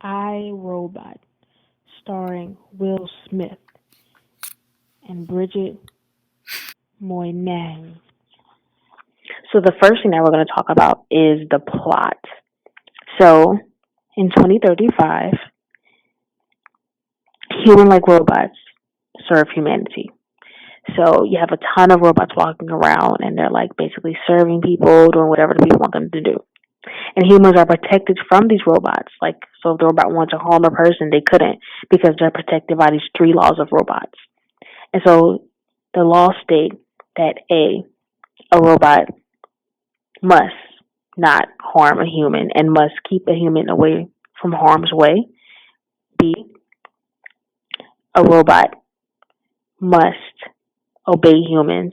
I, Robot, starring Will Smith and Bridget Moynihan. So the first thing that we're going to talk about is the plot. So in 2035, human-like robots serve humanity. So you have a ton of robots walking around, and they're like basically serving people, doing whatever the people want them to do. And humans are protected from these robots. Like, so if the robot wanted to harm a person, they couldn't because they're protected by these three laws of robots. And so the laws state that a robot must not harm a human and must keep a human away from harm's way. B, a robot must obey humans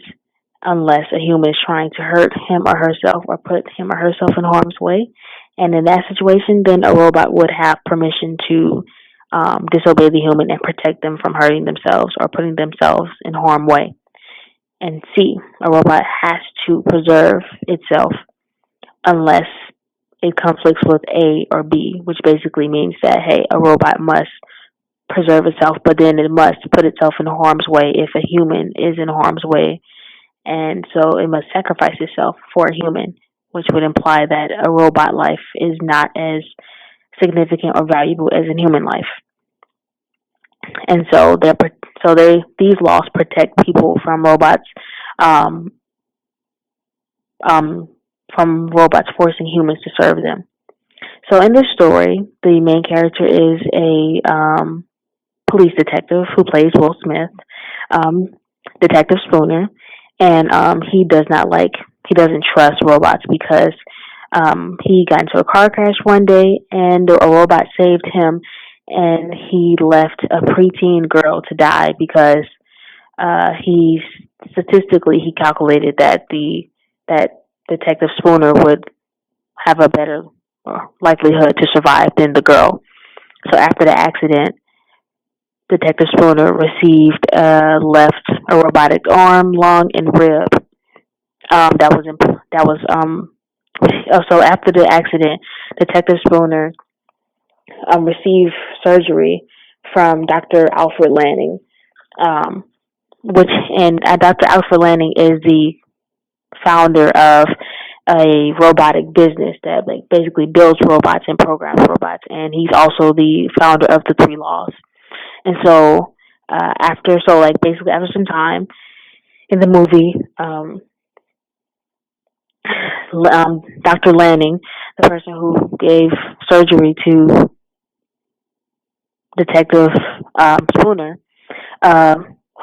unless a human is trying to hurt him or herself or put him or herself in harm's way. And in that situation, then a robot would have permission to disobey the human and protect them from hurting themselves or putting themselves in harm's way. And C, a robot has to preserve itself unless it conflicts with A or B, which basically means that, hey, a robot must preserve itself, but then it must put itself in harm's way if a human is in harm's way. And so it must sacrifice itself for a human, which would imply that a robot life is not as significant or valuable as a human life. And so these laws protect people um, um, from robots forcing humans to serve them. So in this story, the main character is a police detective who plays Will Smith, um, Detective Spooner, and he doesn't trust robots because he got into a car crash one day and a robot saved him, and he left a preteen girl to die because he statistically he calculated that Detective Spooner would have a better likelihood to survive than the girl. So after the accident, Detective Spooner received a robotic arm, lung, and rib. That was So after the accident, Detective Spooner received surgery from Dr. Alfred Lanning, um, Dr. Alfred Lanning is the founder of a robotic business that like basically builds robots and programs robots, and he's also the founder of the Three Laws. And so after some time in the movie, Dr. Lanning, the person who gave surgery to Detective Spooner, uh,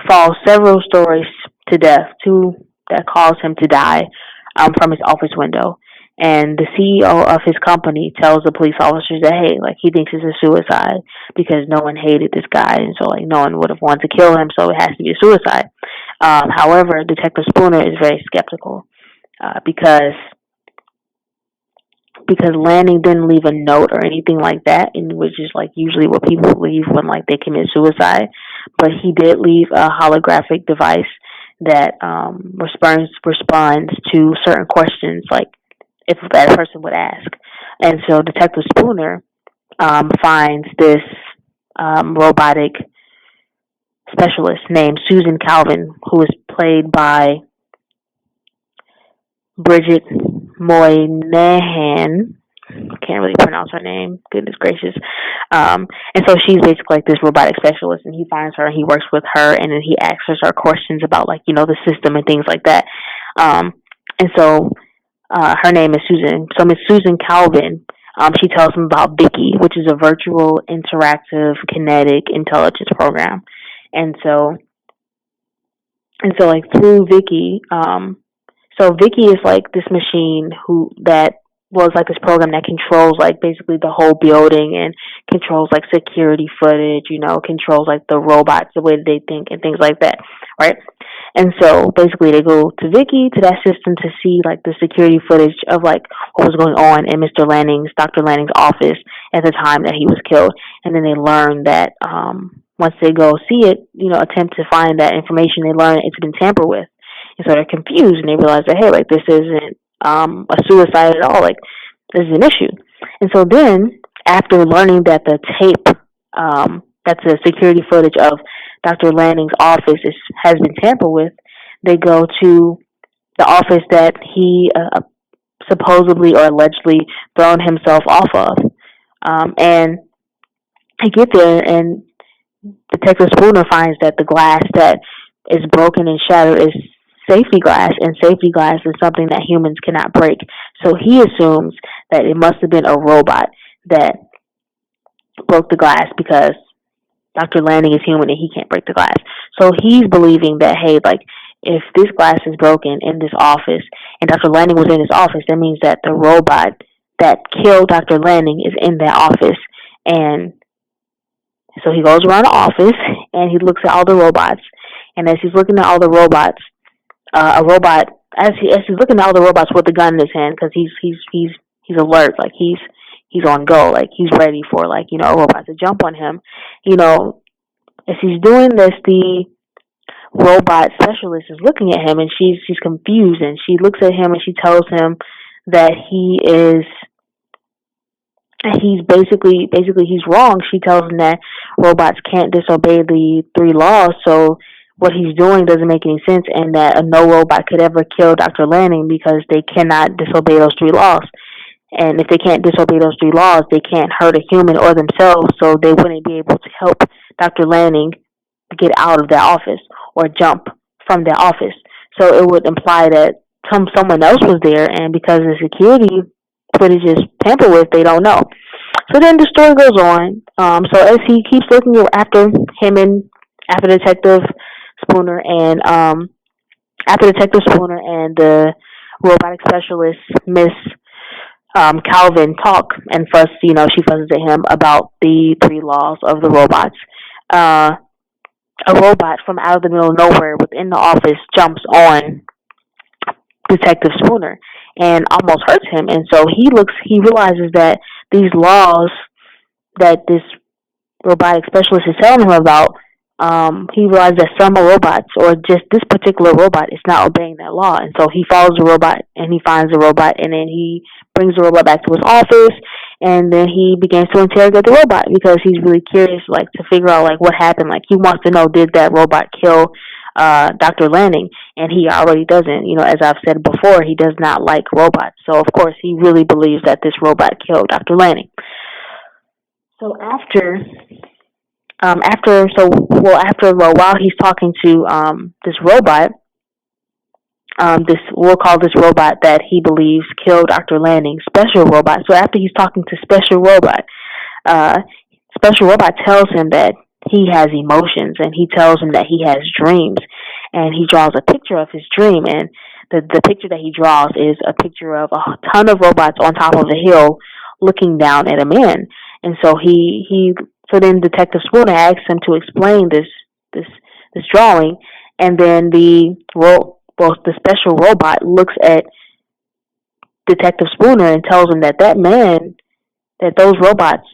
falls several stories to death, two that cause him to die from his office window. And the CEO of his company tells the police officers that, hey, like he thinks it's a suicide because no one hated this guy, and so like no one would have wanted to kill him, so it has to be a suicide. However, Detective Spooner is very skeptical because Lanning didn't leave a note or anything like that, and which is like usually what people leave when like they commit suicide. But he did leave a holographic device that responds to certain questions, like if that person would ask. And so Detective Spooner finds this robotic specialist named Susan Calvin, who is played by Bridget Moynihan. Can't really pronounce her name. Goodness gracious. And so she's basically like this robotic specialist, and he finds her and he works with her, and then he asks her questions about like the system and things like that. Um, and so her name is Susan. So Miss Susan Calvin. She tells him about Vicky, which is a virtual, interactive, kinetic intelligence program, and so like through Vicky, so Vicky is like this machine that was like this program that controls like basically the whole building and controls like security footage, controls like the robots, the way that they think and things like that, right? And so basically they go to Vicky, to that system, to see like the security footage of like what was going on in Dr. Lanning's office at the time that he was killed. And then they learn that once they go see it, attempt to find that information, they learn it's been tampered with. And so they're confused, and they realize that, hey, like this isn't a suicide at all. Like this is an issue. And so then after learning that the tape, that's the security footage of Dr. Lanning's office has been tampered with, they go to the office that he supposedly or allegedly thrown himself off of. And they get there, and Detective Spooner finds that the glass that is broken and shattered is safety glass, and safety glass is something that humans cannot break. So he assumes that it must have been a robot that broke the glass because Dr. Lanning is human and he can't break the glass. So he's believing that, hey, like, if this glass is broken in this office and Dr. Lanning was in his office, that means that the robot that killed Dr. Lanning is in that office. And so he goes around the office and he looks at all the robots. And as he's looking at all the robots, a robot, as he's looking at all the robots with the gun in his hand, because he's alert, like he's on go, like he's ready for, like, you know, a robot to jump on him. You know, as he's doing this, the robot specialist is looking at him, and she's confused, and she looks at him and she tells him that he's basically he's wrong. She tells him that robots can't disobey the three laws, so what he's doing doesn't make any sense, and that no robot could ever kill Dr. Lanning because they cannot disobey those three laws. And if they can't disobey those three laws, they can't hurt a human or themselves, so they wouldn't be able to help Dr. Lanning get out of that office or jump from that office. So it would imply that someone else was there, and because the security footage is tampered with, they don't know. So then the story goes on. So as he keeps looking after him and after Detective Spooner and the robotic specialist, Miss Calvin, talk, and first, you know, she fuzzes at him about the three laws of the robots. A robot from out of the middle of nowhere within the office jumps on Detective Spooner and almost hurts him. And so he realizes that these laws that this robotic specialist is telling him about, he realized that some robots, or just this particular robot, is not obeying that law. And so he follows the robot and he finds the robot, and then he brings the robot back to his office, and then he begins to interrogate the robot because he's really curious, like, to figure out, like, what happened. Like, he wants to know, did that robot kill Dr. Lanning? And he already doesn't. You know, as I've said before, he does not like robots. So, of course, he really believes that this robot killed Dr. Lanning. So while he's talking to this robot, we'll call this robot that he believes killed Dr. Lanning Special Robot. So after he's talking to Special Robot, Special Robot tells him that he has emotions, and he tells him that he has dreams, and he draws a picture of his dream, and the picture that he draws is a picture of a ton of robots on top of a hill looking down at a man. And so so then Detective Spooner asks him to explain this drawing, and then the special robot looks at Detective Spooner and tells him that those robots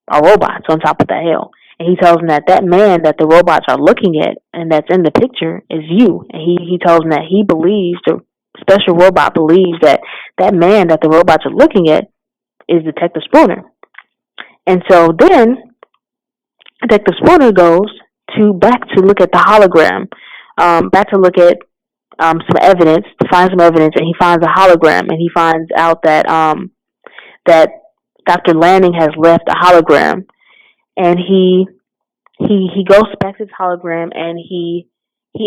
are robots on top of the hill. And he tells him that man that the robots are looking at and that's in the picture is you. And he tells him that the special robot believes that man that the robots are looking at is Detective Spooner. And so then Detective Spooner goes back to look at the hologram, back to look at some evidence, to find some evidence, and he finds a hologram, and he finds out that that Dr. Lanning has left a hologram, and he goes back to his hologram, and he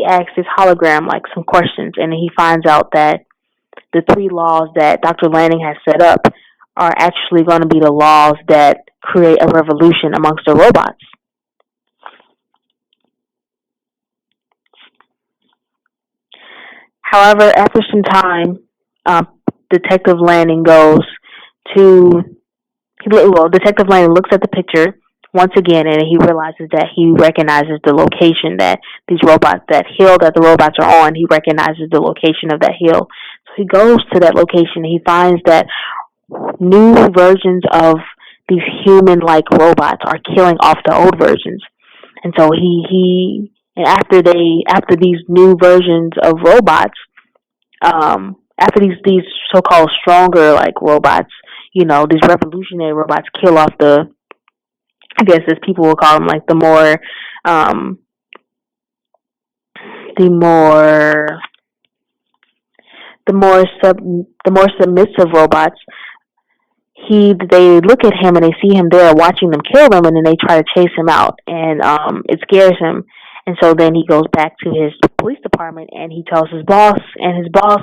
asks his hologram like some questions, and he finds out that the three laws that Dr. Lanning has set up are actually going to be the laws that create a revolution amongst the robots. However, after some time, Detective Lanning Detective Lanning looks at the picture once again, and he realizes that he recognizes the location that that hill that the robots are on, he recognizes the location of that hill. So he goes to that location, and he finds that new versions of these human-like robots are killing off the old versions. And so after these new versions of robots, after these so-called stronger like robots, these revolutionary robots kill off I guess as people will call them, like um, the more, the more submissive robots. They look at him and they see him there watching them kill them, and then they try to chase him out, and it scares him. And so then he goes back to his police department and he tells his boss, and his boss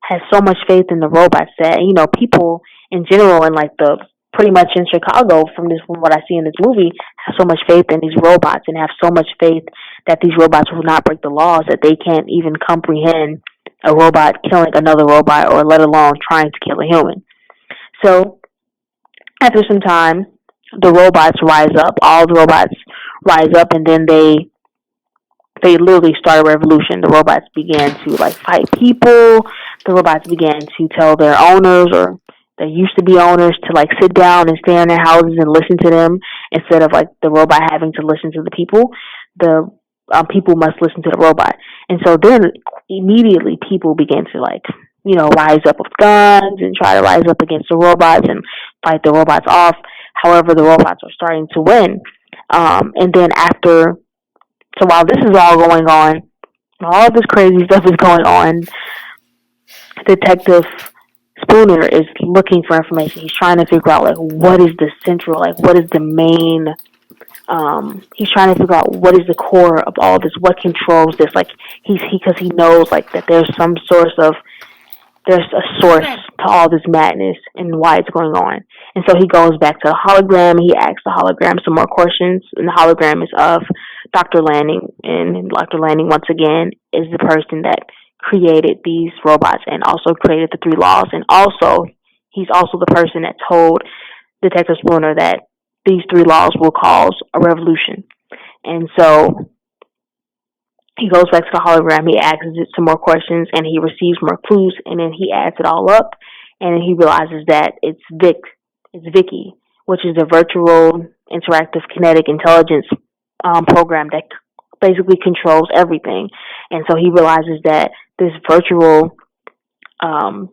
has so much faith in the robots that people in general, and like the pretty much in Chicago, from what I see in this movie, have so much faith in these robots and have so much faith that these robots will not break the laws, that they can't even comprehend a robot killing another robot, or let alone trying to kill a human. So after some time, the robots rise up. All the robots rise up, and then they literally start a revolution. The robots began to like fight people. The robots began to tell their owners, or there used to be owners, to like sit down and stay in their houses and listen to them, instead of like the robot having to listen to the people. The people must listen to the robot. And so then immediately people began to like rise up with guns and try to rise up against the robots and fight the robots off. However, the robots are starting to win. And then so while this is all going on, all this crazy stuff is going on, Detective Spooner is looking for information. He's trying to figure out like what is the central, like what is the main. He's trying to figure out what is the core of all this, what controls this. Like because he knows like that there's a source to all this madness and why it's going on. And so he goes back to the hologram. He asks the hologram some more questions, and the hologram is of Dr. Lanning. And Dr. Lanning, once again, is the person that created these robots and also created the 3 laws. And also, he's also the person that told Detective Spooner that these 3 laws will cause a revolution. And so he goes back to the hologram, he asks it some more questions, and he receives more clues, and then he adds it all up, and then he realizes that it's Vicky, which is a virtual interactive kinetic intelligence program that basically controls everything. And so he realizes that this virtual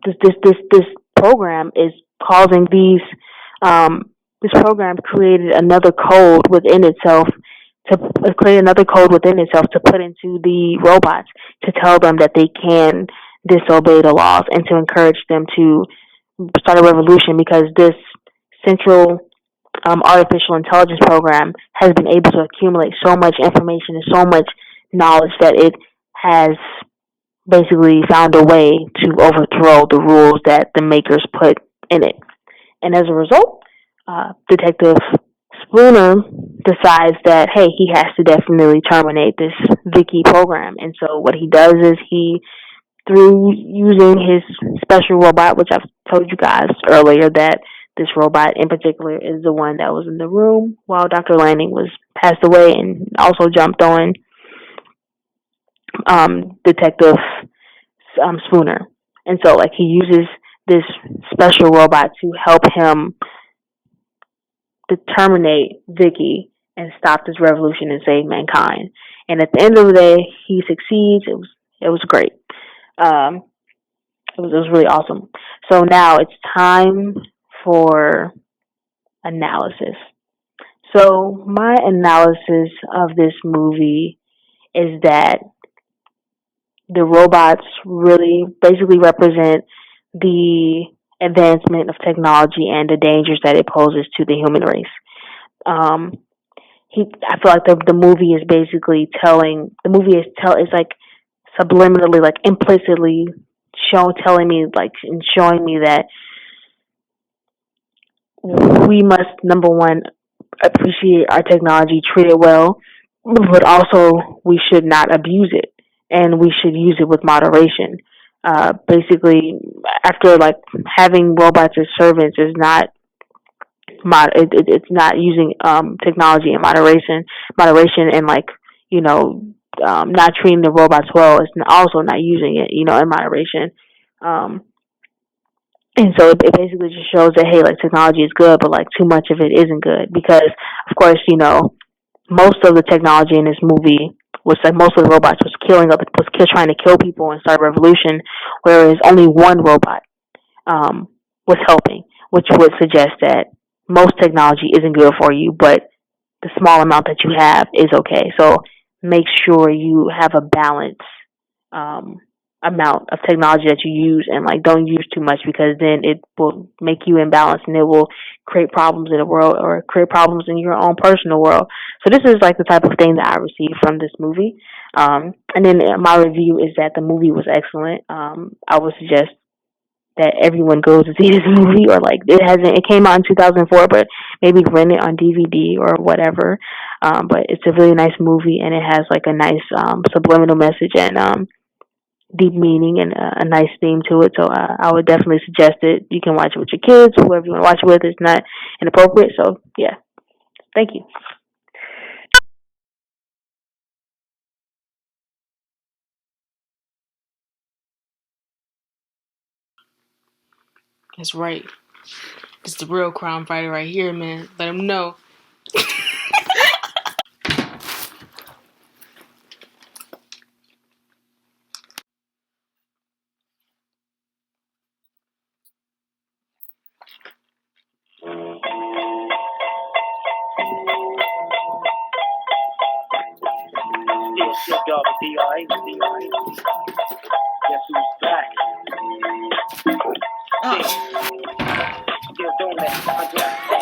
this program is causing this program created another code within itself to put into the robots, to tell them that they can disobey the laws and to encourage them to start a revolution, because this central artificial intelligence program has been able to accumulate so much information and so much knowledge that it has basically found a way to overthrow the rules that the makers put in it. And as a result, Detective Spooner decides that, hey, he has to definitely terminate this Vicky program. And so what he does is through using his special robot, which I've told you guys earlier that this robot in particular is the one that was in the room while Dr. Lanning was passed away and also jumped on Detective Spooner. And so like he uses this special robot to help him to terminate Vicky and stop this revolution and save mankind. And at the end of the day, he succeeds. It was great. It was really awesome. So now it's time for analysis. So my analysis of this movie is that the robots really basically represent the advancement of technology and the dangers that it poses to the human race. I feel like the movie is basically is like subliminally, like implicitly telling me, like, and showing me that we must, number one, appreciate our technology, treat it well, but also we should not abuse it, and we should use it with moderation. Basically, after like having robots as servants is not it's not using technology in moderation, and like not treating the robots well is also not using it in moderation. And so it basically just shows that, hey, like, technology is good, but like too much of it isn't good, because of course most of the technology in this movie was like most of the robots was trying to kill people and start a revolution, whereas only one robot was helping, which would suggest that most technology isn't good for you, but the small amount that you have is okay. So make sure you have a balanced um, amount of technology that you use, and like don't use too much because then it will make you imbalanced and it will create problems in the world or create problems in your own personal world. So this is like the type of thing that I received from this movie. And then my review is that the movie was excellent. I would suggest that everyone goes to see this movie, or like it came out in 2004, but maybe rent it on DVD or whatever. But it's a really nice movie, and it has like a nice subliminal message and deep meaning and a nice theme to it. So I would definitely suggest it. You can watch it with your kids, whoever you want to watch it with. It's not inappropriate. So yeah, thank you. That's right. It's the real crime fighter right here, man. Let him know. Yes, y'all, D.I. Guess who's back? Oh. Still doing that.